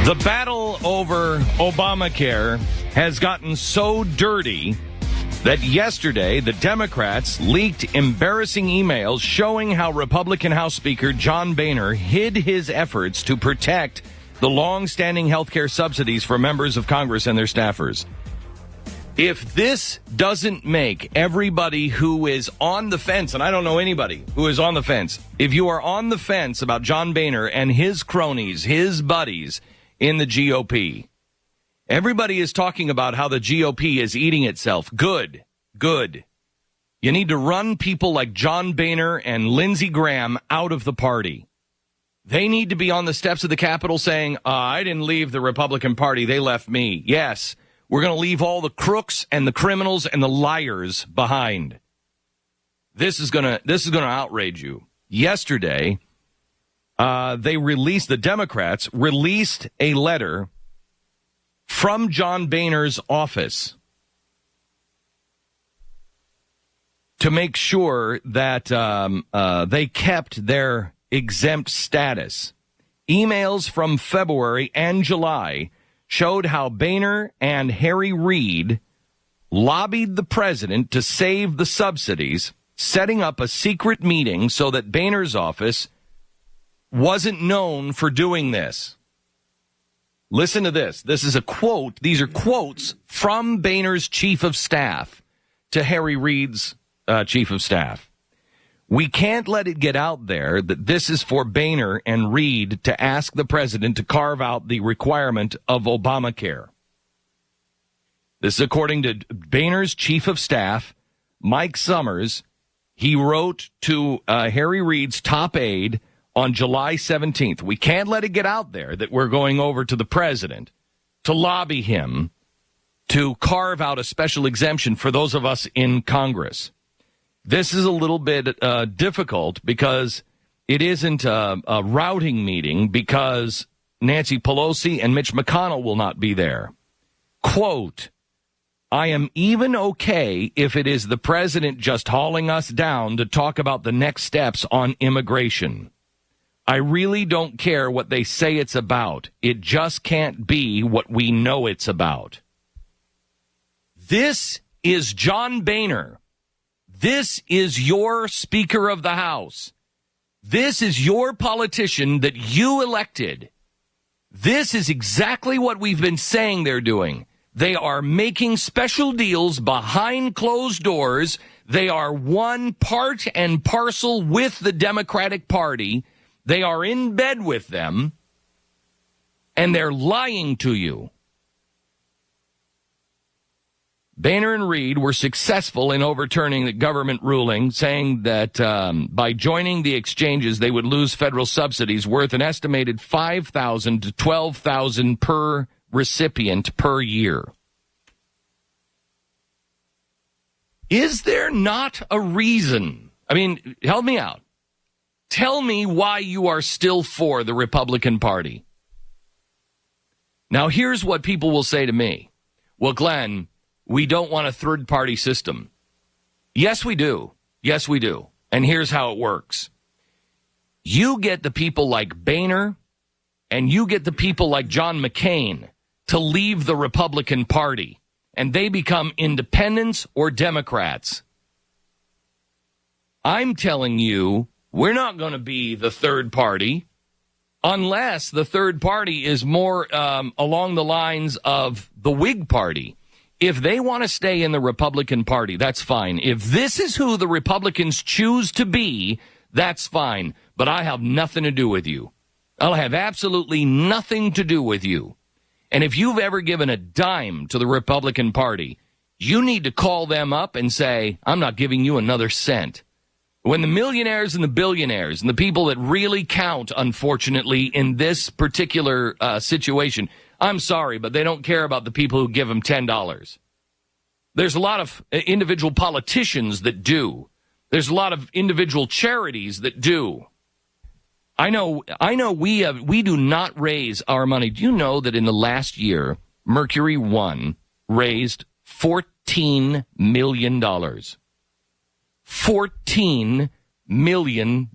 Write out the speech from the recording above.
The battle over Obamacare has gotten so dirty that yesterday the Democrats leaked embarrassing emails showing how Republican House Speaker John Boehner hid his efforts to protect the long-standing health care subsidies for members of Congress and their staffers. If this doesn't make everybody who is on the fence, and I don't know anybody who is on the fence, if you are on the fence about John Boehner and his cronies, his buddies in the GOP, everybody is talking about how the GOP is eating itself. Good. You need to run people like John Boehner and Lindsey Graham out of the party. They need to be on the steps of the Capitol saying, I didn't leave the Republican Party, they left me. Yes, we're going to leave all the crooks and the criminals and the liars behind. This is going to outrage you. Yesterday, the Democrats released a letter from John Boehner's office to make sure that they kept their exempt status. Emails from February and July showed how Boehner and Harry Reid lobbied the president to save the subsidies, setting up a secret meeting so that Boehner's office wasn't known for doing this. Listen to this. This is a quote. These are quotes from Boehner's chief of staff to Harry Reid's chief of staff. We can't let it get out there that this is for Boehner and Reid to ask the president to carve out the requirement of Obamacare. This is according to Boehner's chief of staff, Mike Summers. He wrote to Harry Reid's top aide on July 17th. We can't let it get out there that we're going over to the president to lobby him to carve out a special exemption for those of us in Congress. This is a little bit difficult because it isn't a routing meeting because Nancy Pelosi and Mitch McConnell will not be there. Quote, I am even okay if it is the president just hauling us down to talk about the next steps on immigration. I really don't care what they say it's about. It just can't be what we know it's about. This is John Boehner. This is your Speaker of the House. This is your politician that you elected. This is exactly what we've been saying they're doing. They are making special deals behind closed doors. They are one part and parcel with the Democratic Party. They are in bed with them, and they're lying to you. Boehner and Reid were successful in overturning the government ruling, saying that by joining the exchanges, they would lose federal subsidies worth an estimated $5,000 to $12,000 per recipient per year. Is there not a reason? I mean, help me out. Tell me why you are still for the Republican Party. Now, here's what people will say to me. Well, Glenn, we don't want a third-party system. Yes, we do. Yes, we do. And here's how it works. You get the people like Boehner and you get the people like John McCain to leave the Republican Party, and they become independents or Democrats. I'm telling you, we're not going to be the third party unless the third party is more along the lines of the Whig Party. If they want to stay in the Republican Party, that's fine. If this is who the Republicans choose to be, that's fine. But I have nothing to do with you. I'll have absolutely nothing to do with you. And if you've ever given a dime to the Republican Party, you need to call them up and say, I'm not giving you another cent. When the millionaires and the billionaires and the people that really count, unfortunately, in this particular situation, I'm sorry, but they don't care about the people who give them $10. There's a lot of individual politicians that do. There's a lot of individual charities that do. I know we do not raise our money. Do you know that in the last year, Mercury One raised $14 million? $14 million.